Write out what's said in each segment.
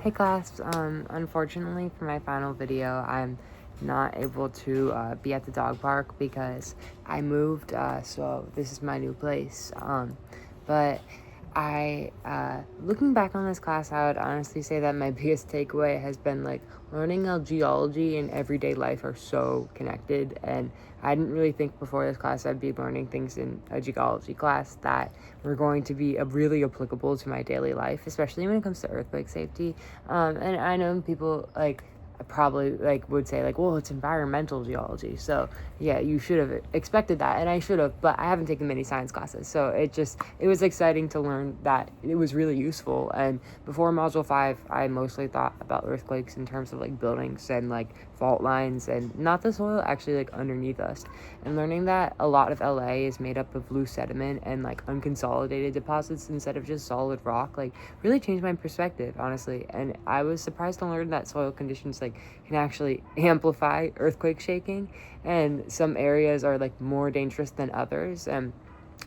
Hey class, unfortunately for my final video, I'm not able to be at the dog park because I moved, so this is my new place. But looking back on this class, I would honestly say that my biggest takeaway has been like learning how geology and everyday life are so connected. And I didn't really think before this class I'd be learning things in a geology class that were going to be really applicable to my daily life, especially when it comes to earthquake safety. And I know people probably would say well, it's environmental geology, so yeah, you should have expected that, and I should have, but I haven't taken many science classes, so it was exciting to learn that it was really useful. And before module 5, I mostly thought about earthquakes in terms of buildings and fault lines, and not the soil actually underneath us. And learning that a lot of LA is made up of loose sediment and unconsolidated deposits instead of just solid rock really changed my perspective, honestly. And I was surprised to learn that soil conditions can actually amplify earthquake shaking, and some areas are more dangerous than others. And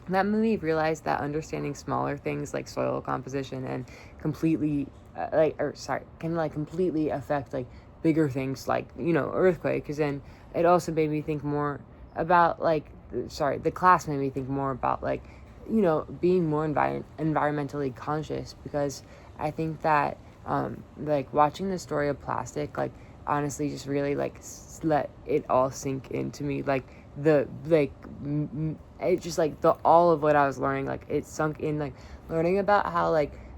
that made me realize that understanding smaller things like soil composition and completely can completely affect bigger things earthquakes. And it also made me think more about the class made me think more about being more environmentally conscious, because I think that watching the story of plastic honestly just really let it all sink into me. The it just the all of what I was learning, it sunk in, learning about how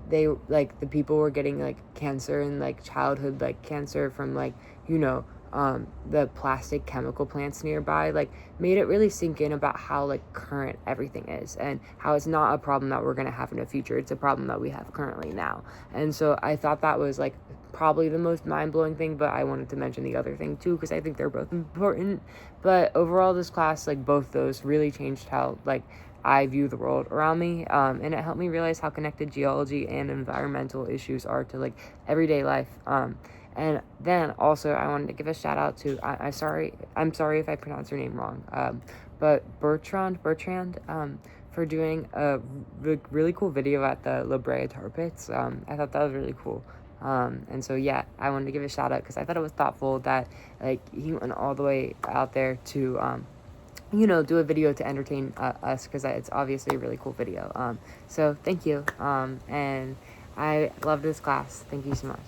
they the people were getting cancer and childhood cancer from the plastic chemical plants nearby, made it really sink in about how current everything is, and how it's not a problem that we're going to have in the future, it's a problem that we have currently now. And so I thought that was probably the most mind-blowing thing, but I wanted to mention the other thing too because I think they're both important. But overall, this class, both those really changed how I view the world around me, and it helped me realize how connected geology and environmental issues are to everyday life. And then also I wanted to give a shout out to I'm sorry if I pronounce your name wrong, but Bertrand, for doing a really cool video at the La Brea Tar Pits. I thought that was really cool. And so yeah, I wanted to give a shout out because I thought it was thoughtful that he went all the way out there to do a video to entertain us, because it's obviously a really cool video. So thank you. And I love this class. Thank you so much.